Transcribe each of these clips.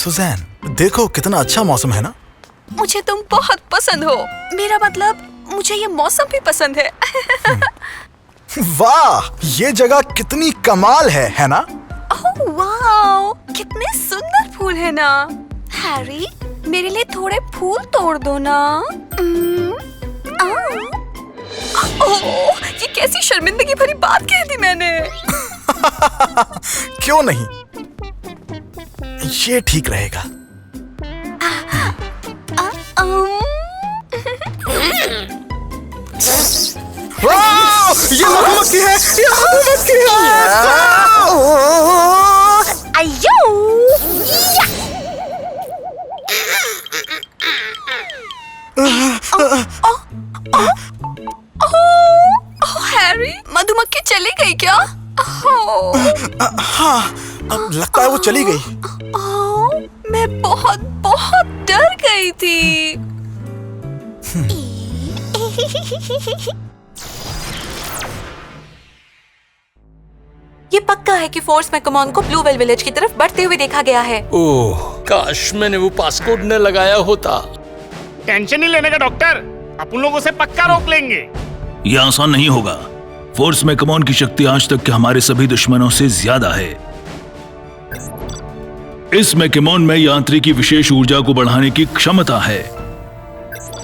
Suzanne, देखो कितना अच्छा मौसम है ना। मुझे तुम बहुत पसंद हो। मेरा मतलब मुझे ये मौसम भी पसंद है। वाह, ये जगह कितनी कमाल है ना? ओह वाह, कितने सुंदर फूल है ना। हैरी, मेरे लिए थोड़े फूल तोड़ दो ना। ओह, ये कैसी शर्मिंदगी भरी बात कह दी मैंने। क्यों नहीं, ये ठीक रहेगा। ये मधुमक्खी है, ये मधुमक्खी है। अयो! हैरी, मधुमक्खी चली गई क्या? हाँ, अब लगता है वो चली गई। मैं बहुत बहुत डर गई थी। ये पक्का है कि फोर्स मैकमोन को ब्लूवेल विलेज की तरफ बढ़ते हुए देखा गया है। ओह, काश मैंने वो पासकोड न लगाया होता। टेंशन नहीं लेने का डॉक्टर, अपन लोग उसे पक्का रोक लेंगे। ये आसान नहीं होगा। फोर्स मैकमोन की शक्ति आज तक के हमारे सभी दुश्मनों से ज्यादा है। इस मैकमोन में यांत्रिकी विशेष ऊर्जा को बढ़ाने की क्षमता है।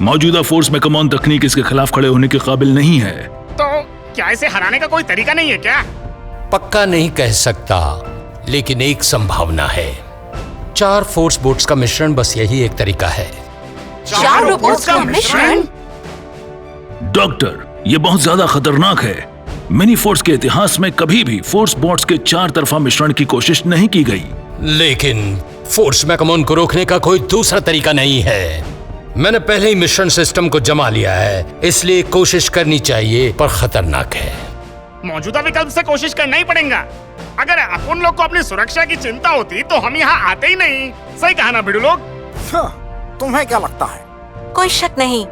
मौजूदा फोर्स मैकमोन तकनीक इसके खिलाफ खड़े होने के काबिल नहीं है। तो क्या इसे हराने का कोई तरीका नहीं है क्या? पक्का नहीं कह सकता, लेकिन एक संभावना है। 4 फोर्स बोट्स का मिश्रण, बस यही एक तरीका है। 4 रोबोट्स का मिश्रण? डॉक्टर, ये बहुत ज्यादा खतरनाक है। मिनी फोर्स के इतिहास में कभी भी फोर्स बोट्स के 4 तरफा मिश्रण की कोशिश नहीं की गई। लेकिन फोर्स मैकमोन को रोकने का कोई दूसरा तरीका नहीं है। मैंने पहले ही मिश्रण सिस्टम को जमा लिया है, इसलिए कोशिश करनी चाहिए, पर खतरनाक है। मौजूदा विकल्प से कोशिश करना ही पड़ेगा। अगर अपन लोग को अपनी सुरक्षा की चिंता होती तो हम यहाँ आते ही नहीं। सही कहा ना भिड़ू लोग? तुम्हें क्या लगता है? कोई शक नहीं।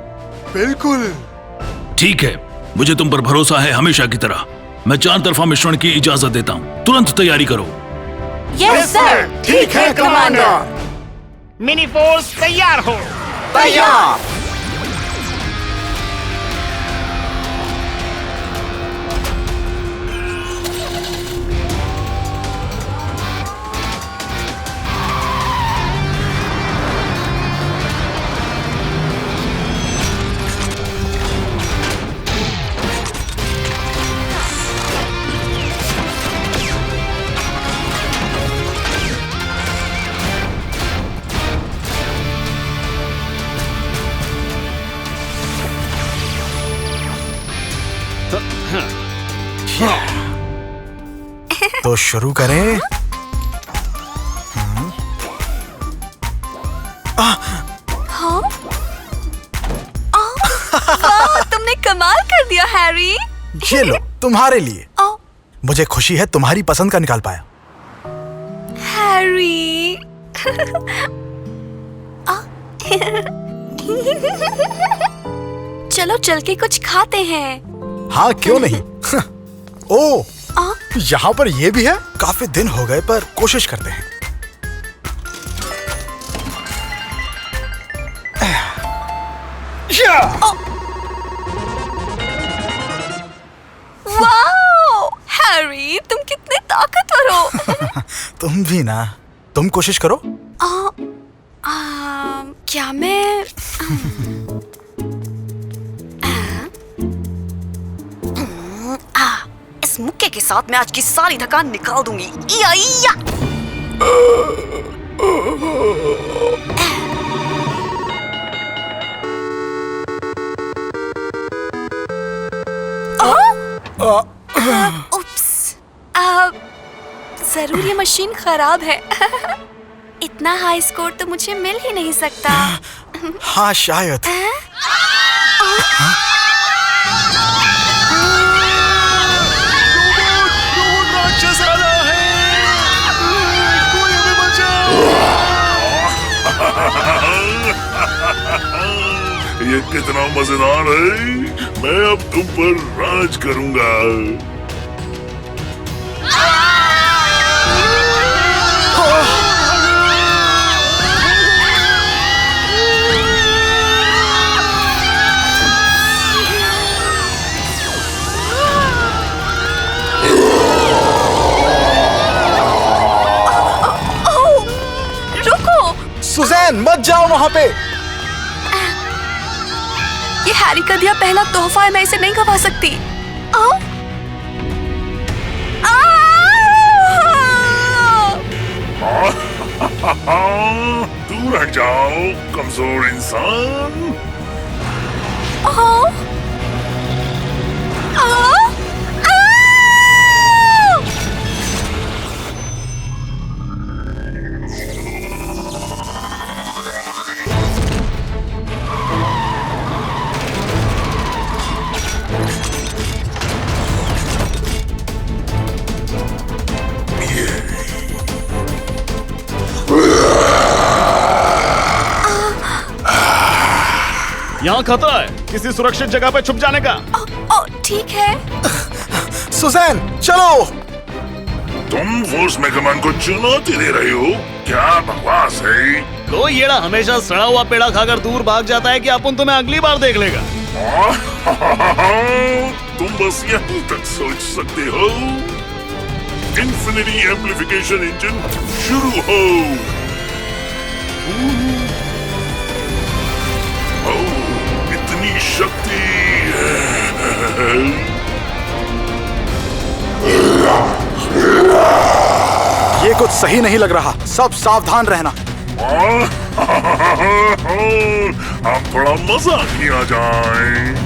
बिल्कुल ठीक है, मुझे तुम पर भरोसा है हमेशा की तरह। मैं 4 तरफा मिश्रण की इजाजत देता हूँ। तुरंत तैयारी करो। Yes sir. ठीक है कमांडर। मिनी फोर्स तैयार हो। तैयार। तो शुरू करें। तुमने कमाल कर दिया हैरी। ये लो, तुम्हारे लिए। मुझे खुशी है तुम्हारी पसंद का निकाल पाया। हैरी। चलो चल के कुछ खाते हैं। हाँ क्यों नहीं। ओ, यहाँ पर ये भी है। काफी दिन हो गए, पर कोशिश करते हैं। वाओ, हैरी तुम कितने ताकतवर हो। तुम भी ना। तुम कोशिश करो। क्या मैं इस मुक्के के साथ मैं आज की सारी थकान निकाल दूंगी। या, या। उप्स, जरूर ये मशीन खराब है। इतना हाई स्कोर तो मुझे मिल ही नहीं सकता। हाँ शायद। ये कितना मजेदार है। मैं अब तुम पर राज करूंगा। सुजैन मत जाओ वहाँ पे। ये हैरी का दिया पहला तोहफा है, मैं इसे नहीं गवा सकती। दूर हट जाओ कमजोर इंसान। यहाँ खतरा है, किसी सुरक्षित जगह पे छुप जाने का। ठीक है। सुजैन चलो। तुम फोर्स मेगामैन को चुनौती दे रही हो? क्या बकवास है। कोई येड़ा हमेशा सड़ा हुआ पेड़ा खाकर दूर भाग जाता है कि अपन तुम्हें अगली बार देख लेगा। तुम बस यहीं तक सोच सकते हो। इन्फिनिटी एम्प्लीफिकेशन इंजन शुरू हो। इतनी शक्ति। ये कुछ सही नहीं लग रहा, सब सावधान रहना। हम थोड़ा मजा किया जाए।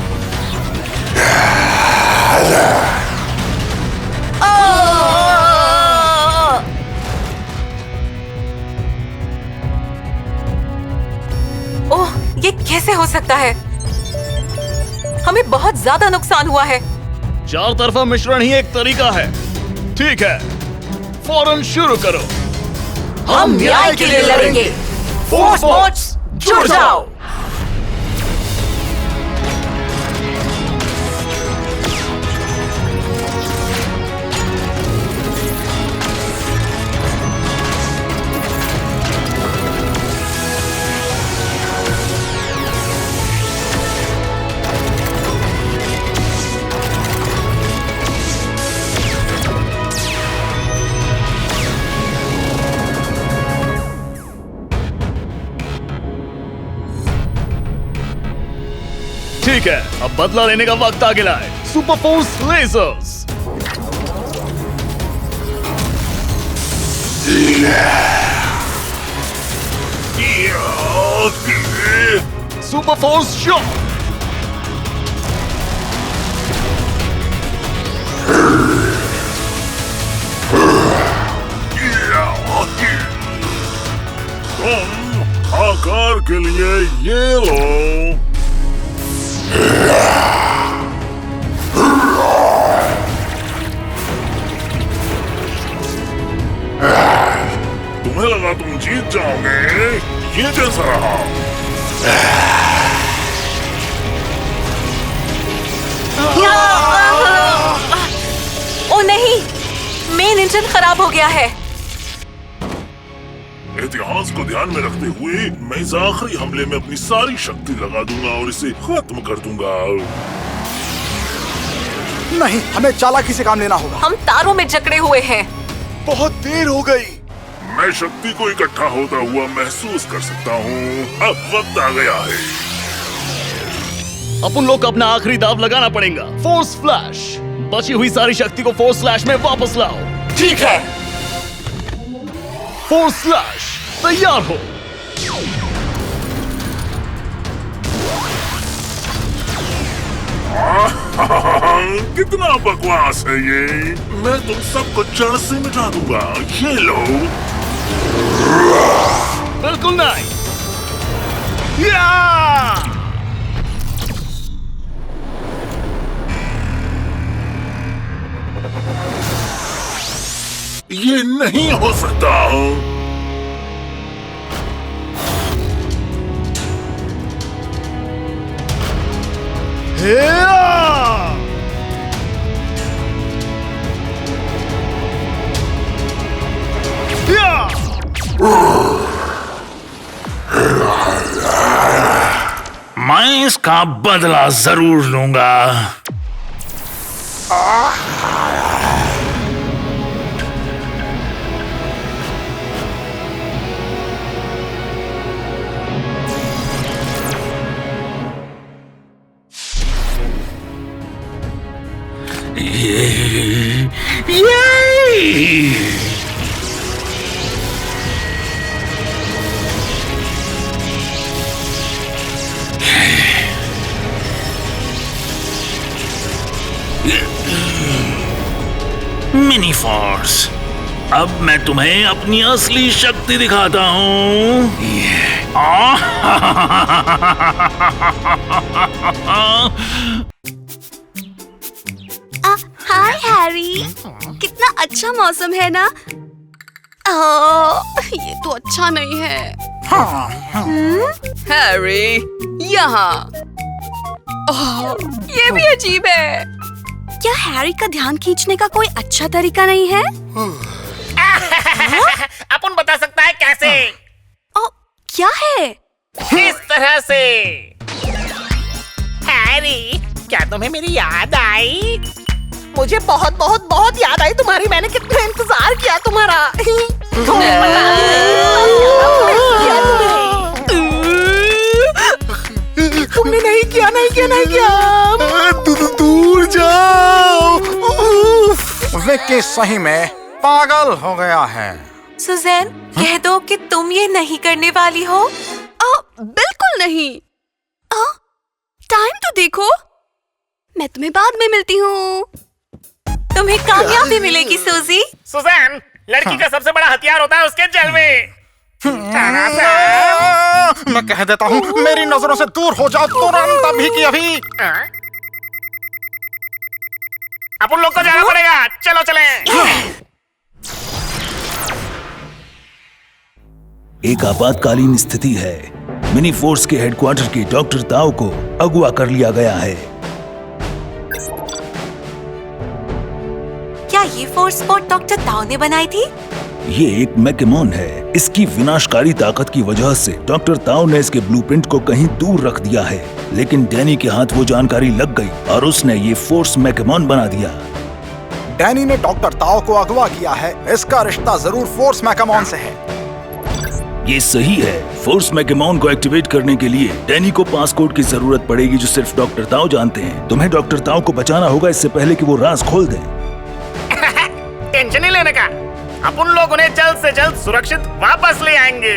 ओह, ये कैसे हो सकता है? हमें बहुत ज्यादा नुकसान हुआ है। चार तरफा मिश्रण ही एक तरीका है। ठीक है, फौरन शुरू करो। हम न्याय के लिए लड़ेंगे। फोर्स बोट्स जुड़ जाओ। ठीक है, अब बदला लेने का वक्त आ गया है। Super force lasers. Super force shot. तुम आकार के लिए ये लो। तुम्हें लगा तुम जीत जाओगे? ये कैसा रहा? ओ नहीं, मेन इंजन खराब हो गया है। इतिहास को ध्यान में रखते हुए मैं इस आखिरी हमले में अपनी सारी शक्ति लगा दूंगा और इसे खत्म कर दूंगा। नहीं, हमें चालाकी से काम लेना होगा। हम तारों में जकड़े हुए हैं। बहुत देर हो गई। मैं शक्ति को इकट्ठा होता हुआ महसूस कर सकता हूँ। अब वक्त आ गया है। अपन लोग को अपना आखिरी दाव लगाना पड़ेगा। Force flash. बची हुई सारी शक्ति को फोर्स स्लैश में वापस लाओ। ठीक है। फोर्स स्लैश तैयार हो। कितना बकवास है ये। मैं तुम सबको जड़ से मिटा दूंगा। ये लो। बिल्कुल नहीं। या! ये नहीं हो सकता। मैं इसका बदला जरूर लूंगा। मिनी फोर्स, अब मैं तुम्हें अपनी असली शक्ति दिखाता हूँ। हाय हैरी, कितना अच्छा मौसम है ना। ये तो अच्छा नहीं है। हैरी, यहाँ। ये भी अजीब है। क्या हैरी का ध्यान खींचने का कोई अच्छा तरीका नहीं है? अपन बता सकता है कैसे? क्या है? इस तरह से। हैरी, क्या तुम्हें मेरी याद आई? मुझे बहुत बहुत बहुत याद आई तुम्हारी। मैंने कितना इंतजार किया तुम्हारा। तुमने नहीं किया। दूर जाओ। विक्की सही में पागल हो गया है। सुज़ैन, कह दो कि तुम ये नहीं करने वाली हो। बिल्कुल नहीं। टाइम तो देखो। मैं तुम्हें बाद में मिलती हूँ। तुम्हें कामयाबी मिलेगी सूजी। सुज़ैन, लड़की का सबसे बड़ा हथियार होता है उसके जलवे। मैं कह देता हूँ, मेरी नजरों से दूर हो जाओ तुरंत, अभी की अभी। अपन लोग को जाना पड़ेगा। चलो चलें। एक आपातकालीन स्थिति है। मिनी फोर्स के हेडक्वार्टर के डॉक्टर ताओ को अगवा कर लिया गया है। क्या ये फोर्स स्पॉट डॉक्टर ताओ ने बनाई थी? ये एक मैकेमॉन है। इसकी विनाशकारी ताकत की वजह से डॉक्टर ताओ ने इसके ब्लूप्रिंट को कहीं दूर रख दिया है, लेकिन डैनी के हाथ वो जानकारी लग गई और उसने ये फोर्स मैकेमॉन बना दिया। डैनी ने डॉक्टर ताओ को अगवा किया है। इसका रिश्ता जरूर फोर्स मैकेमॉन से है। ये सही है। फोर्स मैकेमॉन को एक्टिवेट करने के लिए डैनी को पासकोड की जरूरत पड़ेगी, जो सिर्फ डॉक्टर ताओ जानते हैं। तुम्हें डॉक्टर ताओ को बचाना होगा इससे पहले कि वो राज खोल दें। टेंशन नहीं लेने का। अपन लोग उन्हें जल्द से जल्द सुरक्षित वापस ले आएंगे।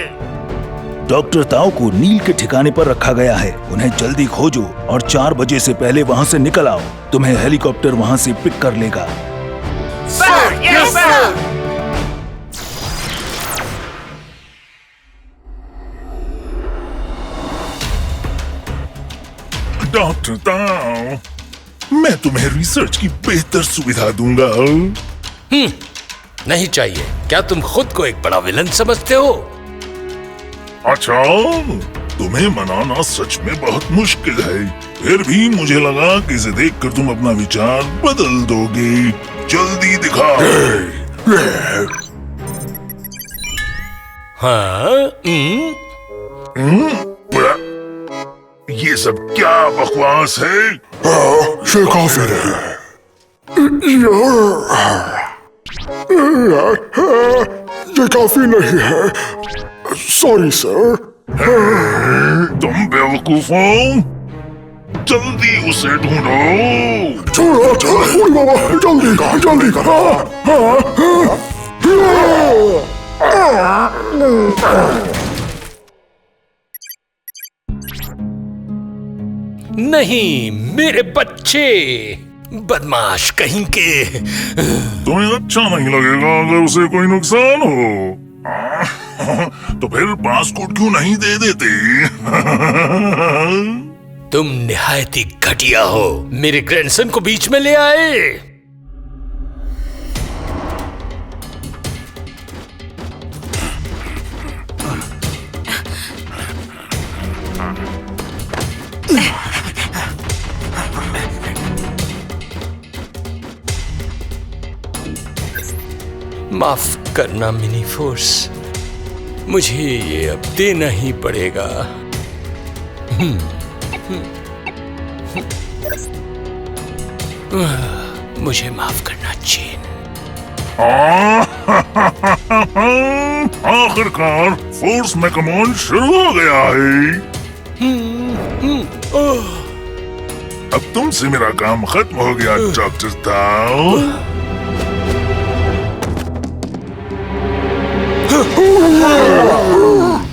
डॉक्टर ताओ को नील के ठिकाने पर रखा गया है। उन्हें जल्दी खोजो और 4 बजे से पहले वहाँ से निकल आओ। तुम्हें हेलीकॉप्टर वहाँ से पिक कर लेगा। Sir, yes sir. डॉक्टर ताओ, मैं तुम्हें रिसर्च की बेहतर सुविधा दूंगा। नहीं चाहिए। क्या तुम खुद को एक बड़ा विलन समझते हो? अच्छा, तुम्हें मनाना सच में बहुत मुश्किल है। फिर भी मुझे लगा कि इसे देखकर तुम अपना विचार बदल दोगे। जल्दी दिखाओ। हाँ? ये सब क्या बकवास है? ये काफी है। ये काफी नहीं है। Sorry sir. तुम बेवकूफ हो। जल्दी उसे ढूंढो। चलो बाबा, जल्दी करो। नहीं, मेरे बच्चे बदमाश कहीं के। तुम्हें अच्छा नहीं लगेगा अगर उसे कोई नुकसान हो। तो फिर पासकोड क्यों नहीं दे देते? तुम निहायत ही घटिया हो। मेरे ग्रैंडसन को बीच में ले आए। माफ करना मिनी फोर्स, मुझे ये अब देना ही पड़ेगा। मुझे माफ करना चेन। आखिरकार फोर्स मैकेमॉन शुरू हो गया है। अब तुमसे मेरा काम खत्म हो गया डॉक्टर ताओ।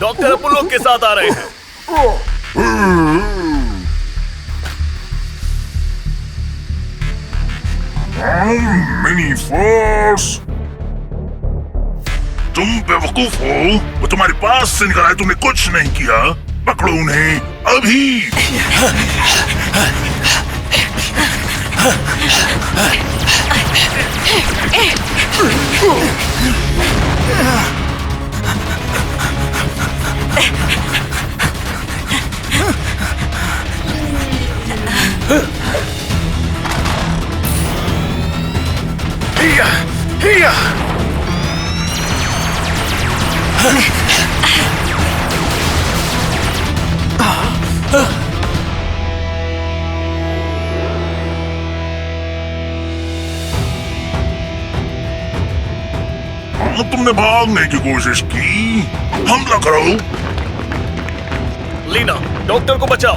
डॉक्टर अपोलो के साथ आ रहे हैं। मिनी फोर्स, तुम बेवकूफ हो। वो तुम्हारे पास से निकला है, तुमने कुछ नहीं किया। पकड़ो उन्हें अभी। तुमने भागने की कोशिश की। हमला करो। लीना, डॉक्टर को बचाओ।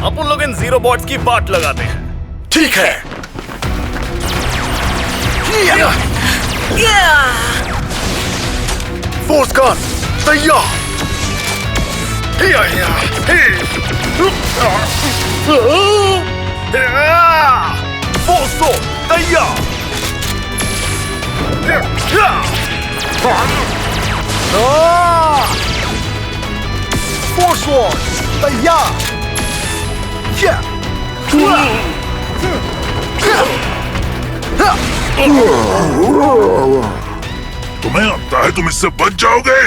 अपन लोग इन जीरो बॉट्स की बाट लगाते हैं। ठीक है। फोर्स गन तैयार। फोर्स को तैयार। फोर्स वॉर्ड तैयार। तुम्हें लगता है तुम इससे बच जाओगे?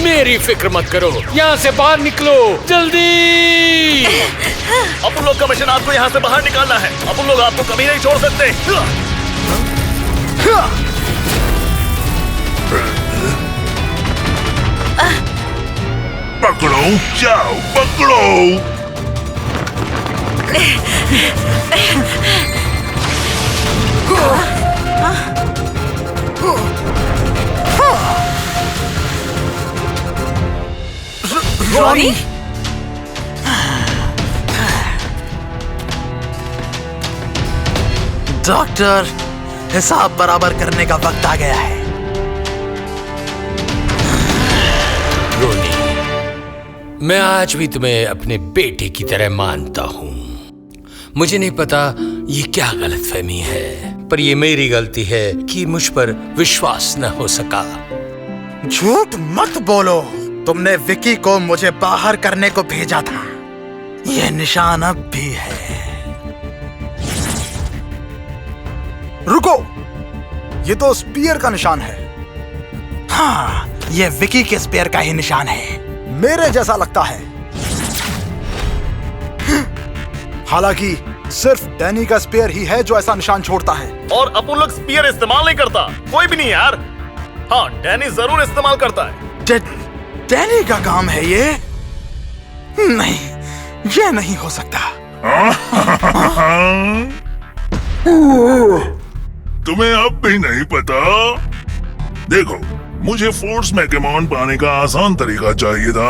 मेरी फिक्र मत करो, यहाँ से बाहर निकलो जल्दी। अपन लोग का मिशन आपको यहाँ से बाहर निकालना है। अपन लोग आपको कभी नहीं छोड़ सकते। पकड़ो, जाओ पकड़ो। रॉनी, डॉक्टर, हिसाब बराबर करने का वक्त आ गया है। रोनी, मैं आज भी तुम्हें अपने बेटे की तरह मानता हूँ। मुझे नहीं पता ये क्या गलतफहमी है, पर ये मेरी गलती है कि मुझ पर विश्वास न हो सका। झूठ मत बोलो। तुमने विकी को मुझे बाहर करने को भेजा था। यह निशान अब भी है। रुको, ये तो स्पीयर का निशान है। हाँ, ये विकी के स्पीयर का ही निशान है। मेरे जैसा लगता है। हालांकि सिर्फ डैनी का स्पीयर ही है जो ऐसा निशान छोड़ता है। और अपन लोग स्पीयर इस्तेमाल नहीं करता। कोई भी नहीं यार। हाँ, डैनी जरूर इस्तेमाल करता है। डैनी का काम है ये? नहीं, ये नहीं हो सकता। तुम्हें अब भी नहीं पता? देखो, मुझे फोर्स मैकेमॉन पाने का आसान तरीका चाहिए था,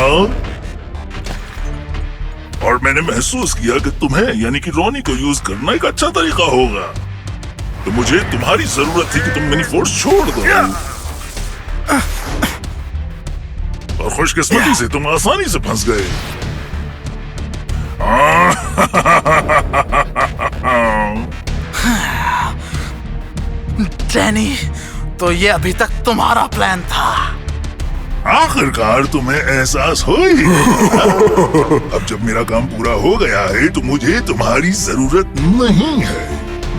और मैंने महसूस किया कि तुम्हें यानी कि रोनी को यूज करना एक अच्छा तरीका होगा। तो मुझे तुम्हारी जरूरत थी कि तुम मिनी फोर्स छोड़ दो, और खुशकिस्मती से तुम आसानी से फंस गए। डैनी, तो ये अभी तक तुम्हारा प्लान था। आखिरकार तुम्हें एहसास हो ही गया। अब जब मेरा काम पूरा हो गया है तो मुझे तुम्हारी जरूरत नहीं है।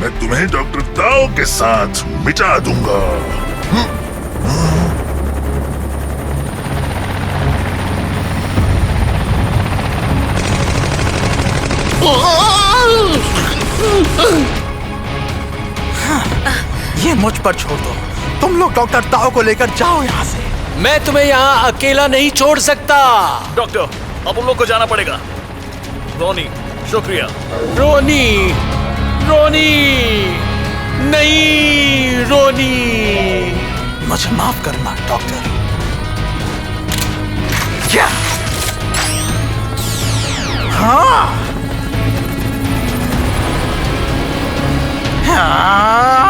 मैं तुम्हें डॉक्टर ताओ के साथ मिटा दूंगा। ये मुझ पर छोड़ दो। तुम लोग डॉक्टर ताओ को लेकर जाओ यहाँ से। मैं तुम्हें यहाँ अकेला नहीं छोड़ सकता। डॉक्टर, अब उन लोग को जाना पड़ेगा। रोनी, शुक्रिया। रोनी, रोनी, नहीं रोनी। मुझे माफ करना डॉक्टर। क्या? हाँ। हाँ।